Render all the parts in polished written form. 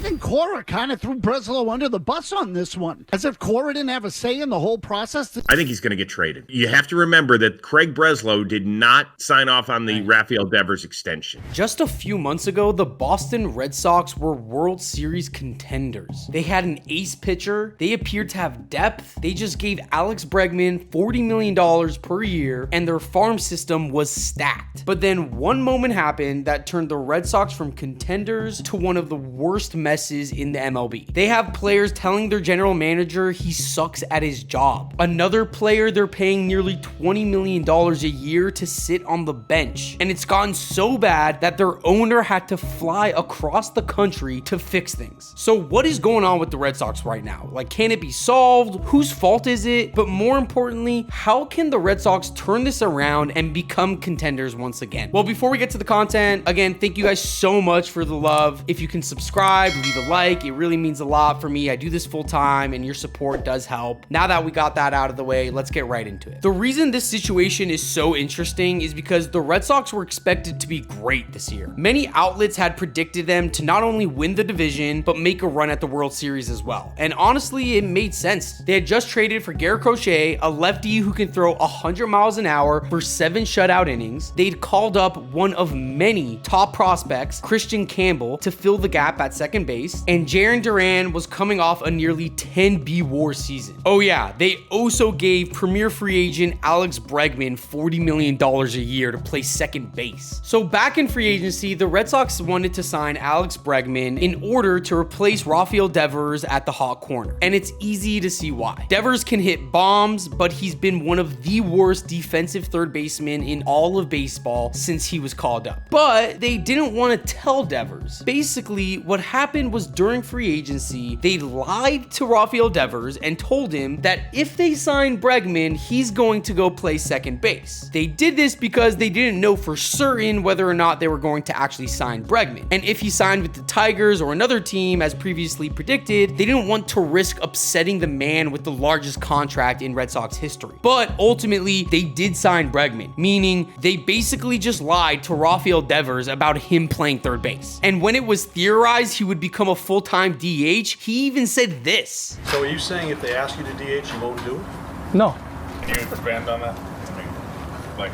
think Cora kind of threw Breslow under the bus on this one, as if Cora didn't have a say in the whole process. I think he's going to get traded. You have to remember that Craig Breslow did not sign off on the Rafael Devers extension. Just a few months ago, the Boston Red Sox were World Series contenders. They had an ace pitcher. They appeared to have depth. They just gave Alex Bregman $40 million per year, and their farm system was stacked. But then one moment happened that turned the Red Sox from contenders to one of the worst messes in the MLB. They have players telling their general manager he sucks at his job. Another player they're paying nearly $20 million a year to sit on the bench. And it's gotten so bad that their owner had to fly across the country to fix things. So what is going on with the Red Sox right now? Like, can it be solved? Whose fault is it? But more importantly, how can the Red Sox turn this around and become contenders once again? Well, before we get to the content, again, thank you guys so much for the love. If you can subscribe, leave a like, it really means a lot for me. I do this full time and your support does help. Now that we got that out of the way, let's get right into it. The reason this situation is so interesting is because the Red Sox were expected to be great this year. Many outlets had predicted them to not only win the division, but make a run at the World Series as well. And honestly, it made sense. They had just traded for Garrett Crochet, a lefty who can throw 100 miles an hour for 7 shutout innings. They'd called up one of many top prospects, Christian Campbell, to fill the gap at second base, and Jarren Duran was coming off a nearly 10 WAR season. Oh yeah, they also gave premier free agent Alex Bregman $40 million a year to play second base. So back in free agency, the Red Sox wanted to sign Alex Bregman in order to replace Rafael Devers at the hot corner. And it's easy to see why. Devers can hit bombs, but he's been one of the worst defensive third basemen in all of baseball since he was called up. But they didn't want to tell Devers. Basically, what happened was during free agency, they lied to Rafael Devers and told him that if they signed Bregman, he's going to go play second base. They did this because they didn't know for certain whether or not they were going to actually sign Bregman. And if he signed with the Tigers or another team, as previously predicted, they didn't want to risk upsetting the man with the largest contract in Red Sox history. But ultimately, they did sign Bregman, meaning they basically just lied to Rafael Devers about him playing third base. And when it was theorized he would become a full-time DH, he even said this. So are you saying if they ask you to DH, you won't do it? No, Can you expand on that? I mean, like,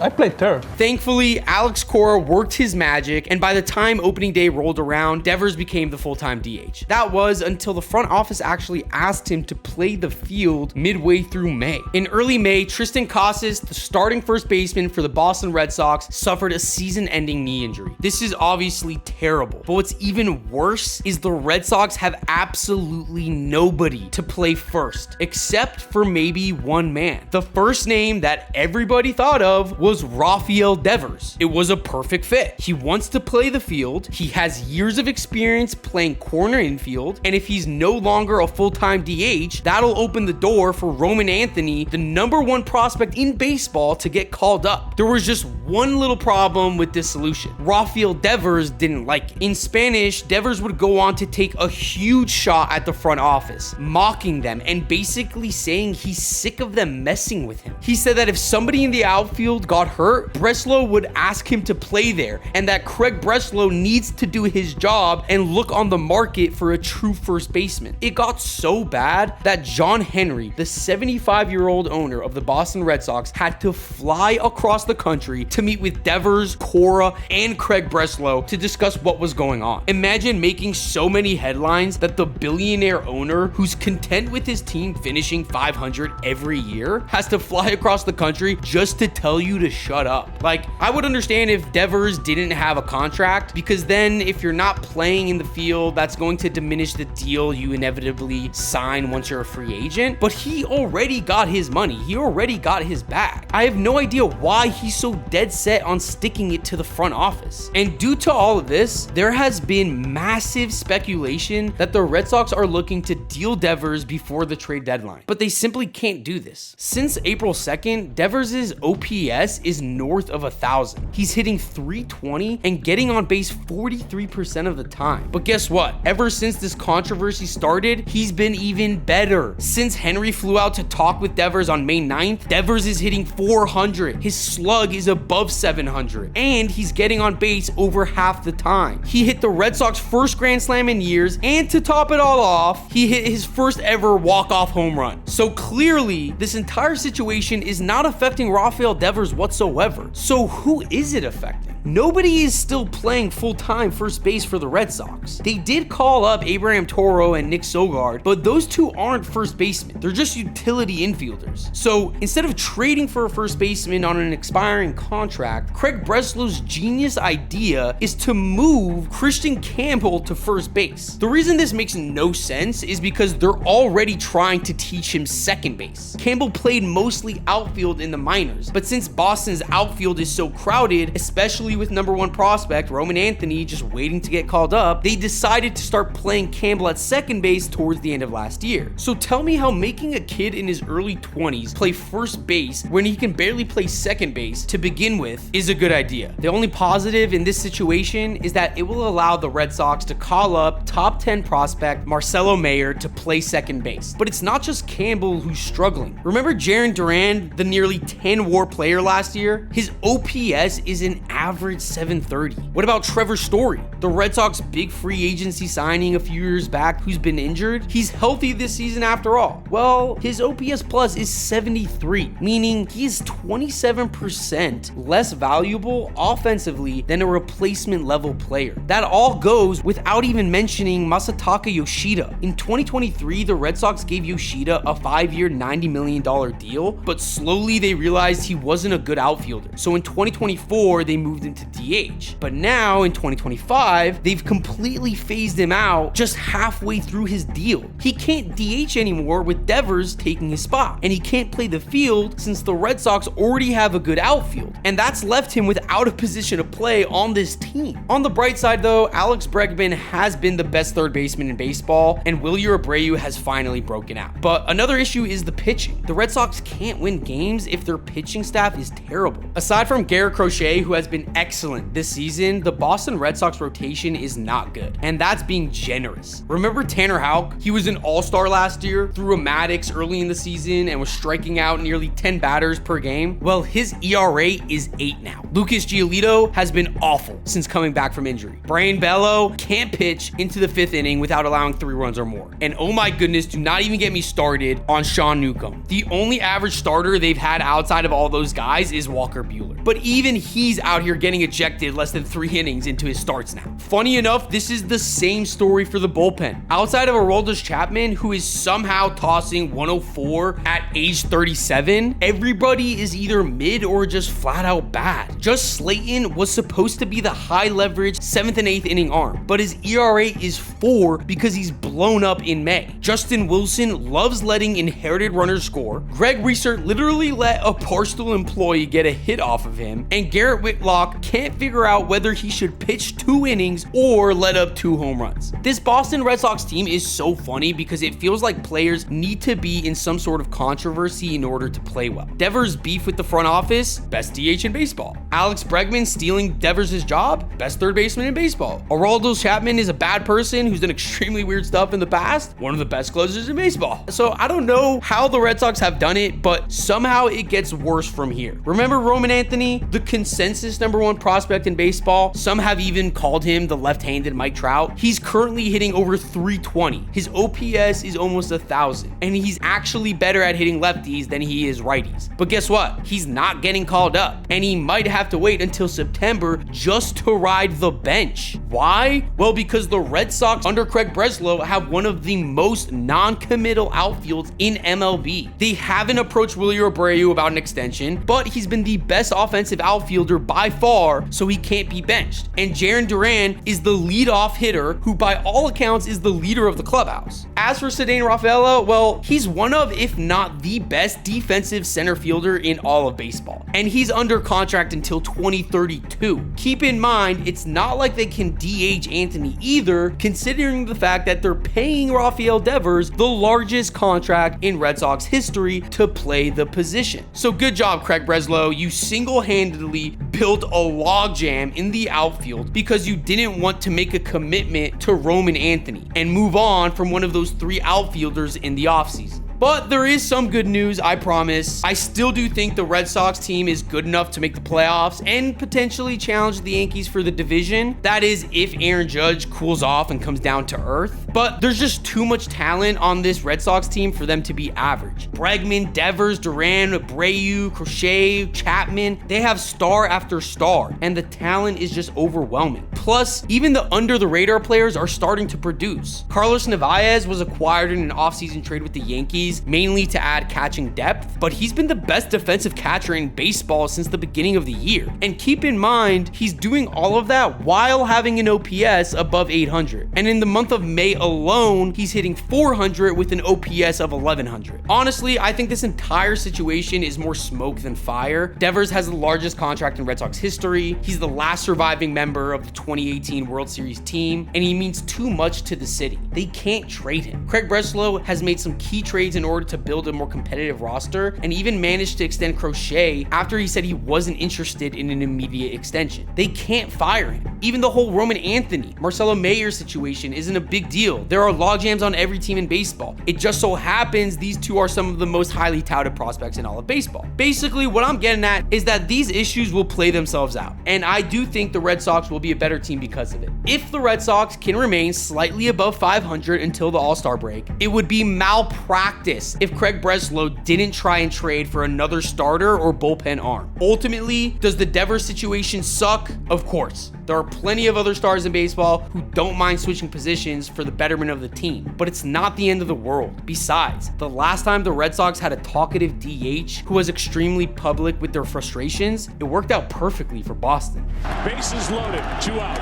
I played third. Thankfully, Alex Cora worked his magic, and by the time opening day rolled around, Devers became the full-time DH. That was until the front office actually asked him to play the field midway through May. In early May, Tristan Casas, the starting first baseman for the Boston Red Sox, suffered a season-ending knee injury. This is obviously terrible, but what's even worse is the Red Sox have absolutely nobody to play first, except for maybe one man. The first name that everybody thought of was Rafael Devers. It was a perfect fit. He wants to play the field. He has years of experience playing corner infield. And if he's no longer a full-time DH, that'll open the door for Roman Anthony, the #1 prospect in baseball, to get called up. There was just one little problem with this solution. Rafael Devers didn't like it. In Spanish, Devers would go on to take a huge shot at the front office, mocking them and basically saying he's sick of them messing with him. He said that if somebody in the outfield got hurt, Breslow would ask him to play there, and that Craig Breslow needs to do his job and look on the market for a true first baseman. It got so bad that John Henry, the 75-year-old owner of the Boston Red Sox, had to fly across the country to meet with Devers, Cora, and Craig Breslow to discuss what was going on. Imagine making so many headlines that the billionaire owner, who's content with his team finishing 500 every year, has to fly across the country just to tell you to shut up. Like, I would understand if Devers didn't have a contract, because then if you're not playing in the field, that's going to diminish the deal you inevitably sign once you're a free agent. But he already got his money. He already got his bag. I have no idea why he's so dead set on sticking it to the front office. And due to all of this, there has been massive speculation that the Red Sox are looking to deal Devers before the trade deadline. But they simply can't do this. Since April 2nd, Devers' OPS is north of 1,000. He's hitting 320 and getting on base 43% of the time. But guess what? Ever since this controversy started, he's been even better. Since Henry flew out to talk with Devers on May 9th, Devers is hitting 400. His slug is above 700, and he's getting on base over half the time. He hit the Red Sox first grand slam in years, and to top it all off, he hit his first ever walk-off home run. So clearly, this entire situation is not affecting Rafael Devers whatsoever. So who is it affecting? Nobody is still playing full-time first base for the Red Sox. They did call up Abraham Toro and Nick Sogard, but those two aren't first basemen. They're just utility infielders. So instead of trading for a first baseman on an expiring contract, Craig Breslow's genius idea is to move Christian Campbell to first base. The reason this makes no sense is because they're already trying to teach him second base. Campbell played mostly outfield in the minors, but since Boston's outfield is so crowded, especially with number one prospect Roman Anthony just waiting to get called up, they decided to start playing Campbell at second base towards the end of last year. So tell me how making a kid in his early 20s play first base when he can barely play second base to begin with is a good idea. The only positive in this situation is that it will allow the Red Sox to call up top 10 prospect Marcelo Mayer to play second base. But it's not just Campbell who's struggling. Remember Jarren Duran, the nearly 10 WAR player last year? His OPS is an average 730. What about Trevor Story, the Red Sox big free agency signing a few years back who's been injured? He's healthy this season after all. Well, his OPS plus is 73, meaning he is 27% less valuable offensively than a replacement level player. That all goes without even mentioning Masataka Yoshida. In 2023, the Red Sox gave Yoshida a 5-year, $90 million deal, but slowly they realized he wasn't a good outfielder. So in 2024, they moved him to DH. But now in 2025, they've completely phased him out just halfway through his deal. He can't DH anymore with Devers taking his spot, and he can't play the field since the Red Sox already have a good outfield, and that's left him without a position to play on this team. On the bright side though, Alex Bregman has been the best third baseman in baseball, and Wilyer Abreu has finally broken out. But another issue is the pitching. The Red Sox can't win games if their pitching staff is terrible. Aside from Garrett Crochet, who has been excellent this season, the Boston Red Sox rotation is not good, and that's being generous. Remember Tanner Houck? He was an all-star last year, threw a Maddox early in the season, and was striking out nearly 10 batters per game. Well, his ERA is 8 now. Lucas Giolito has been awful since coming back from injury. Brian Bello can't pitch into the 5th inning without allowing 3 runs or more. And oh my goodness, do not even get me started on Sean Newcomb. The only average starter they've had outside of all those guys is Walker Buehler. But even he's out here getting ejected less than 3 innings into his starts now. Funny enough, this is the same story for the bullpen. Outside of Aroldis Chapman, who is somehow tossing 104 at age 37, everybody is either mid or just flat out bad. Just Slayton was supposed to be the high leverage 7th and 8th inning arm, but his ERA is 4 because he's blown up in May. Justin Wilson loves letting inherited runners score. Greg Reisert literally let a Barstool employee get a hit off of him, and Garrett Whitlock can't figure out whether he should pitch 2 innings or let up 2 home runs. This Boston Red Sox team is so funny because it feels like players need to be in some sort of controversy in order to play well. Devers' beef with the front office, best DH in baseball. Alex Bregman stealing Devers' job, best third baseman in baseball. Aroldis Chapman is a bad person who's done extremely weird stuff in the past, one of the best closers in baseball. So I don't know how the Red Sox have done it, but somehow it gets worse from here. Remember Roman Anthony, the consensus #1 prospect in baseball? Some have even called him the left-handed Mike Trout. He's currently hitting over 320. His OPS is almost 1,000, and he's actually better at hitting lefties than he is righties. But guess what? He's not getting called up, and he might have to wait until September just to ride the bench. Why? Well, because the Red Sox under Craig Breslow have one of the most non-committal outfields in MLB. They haven't approached Wilyer Abreu about an extension, but he's been the best offensive outfielder by far, so he can't be benched. And Jarren Duran is the leadoff hitter who by all accounts is the leader of the clubhouse. As for Ceddanne Rafaela, well, he's one of, if not the best defensive center fielder in all of baseball. And he's under contract until 2032. Keep in mind, it's not like they can DH Anthony either, considering the fact that they're paying Rafael Devers the largest contract in Red Sox history to play the position. So good job, Craig Breslow. You single-handedly built a logjam in the outfield because you didn't want to make a commitment to Roman Anthony and move on from one of those 3 outfielders in the offseason. But there is some good news, I promise. I still do think the Red Sox team is good enough to make the playoffs and potentially challenge the Yankees for the division. That is if Aaron Judge cools off and comes down to earth. But there's just too much talent on this Red Sox team for them to be average. Bregman, Devers, Duran, Abreu, Crochet, Chapman, they have star after star, and the talent is just overwhelming. Plus, even the under-the-radar players are starting to produce. Carlos Narvaez was acquired in an offseason trade with the Yankees, mainly to add catching depth, but he's been the best defensive catcher in baseball since the beginning of the year. And keep in mind, he's doing all of that while having an OPS above 800. And in the month of May alone, he's hitting 400 with an OPS of 1100. Honestly, I think this entire situation is more smoke than fire. Devers has the largest contract in Red Sox history. He's the last surviving member of the 2018 World Series team, and he means too much to the city. They can't trade him. Craig Breslow has made some key trades in order to build a more competitive roster, and even managed to extend Crochet after he said he wasn't interested in an immediate extension. They can't fire him. Even the whole Roman Anthony, Marcelo Mayer situation isn't a big deal. There are logjams on every team in baseball. It just so happens these two are some of the most highly touted prospects in all of baseball. Basically, what I'm getting at is that these issues will play themselves out, and I do think the Red Sox will be a better team because of it. If the Red Sox can remain slightly above 500 until the All-Star break, it would be malpractice if Craig Breslow didn't try and trade for another starter or bullpen arm. Ultimately, does the Devers situation suck? Of course. There are plenty of other stars in baseball who don't mind switching positions for the betterment of the team, but it's not the end of the world. Besides, the last time the Red Sox had a talkative DH who was extremely public with their frustrations, it worked out perfectly for Boston. Bases loaded, 2 out.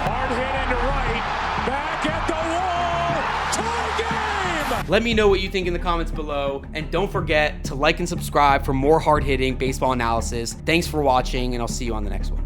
Hard hit into right, back at the wall, tie game! Let me know what you think in the comments below, and don't forget to like and subscribe for more hard-hitting baseball analysis. Thanks for watching, and I'll see you on the next one.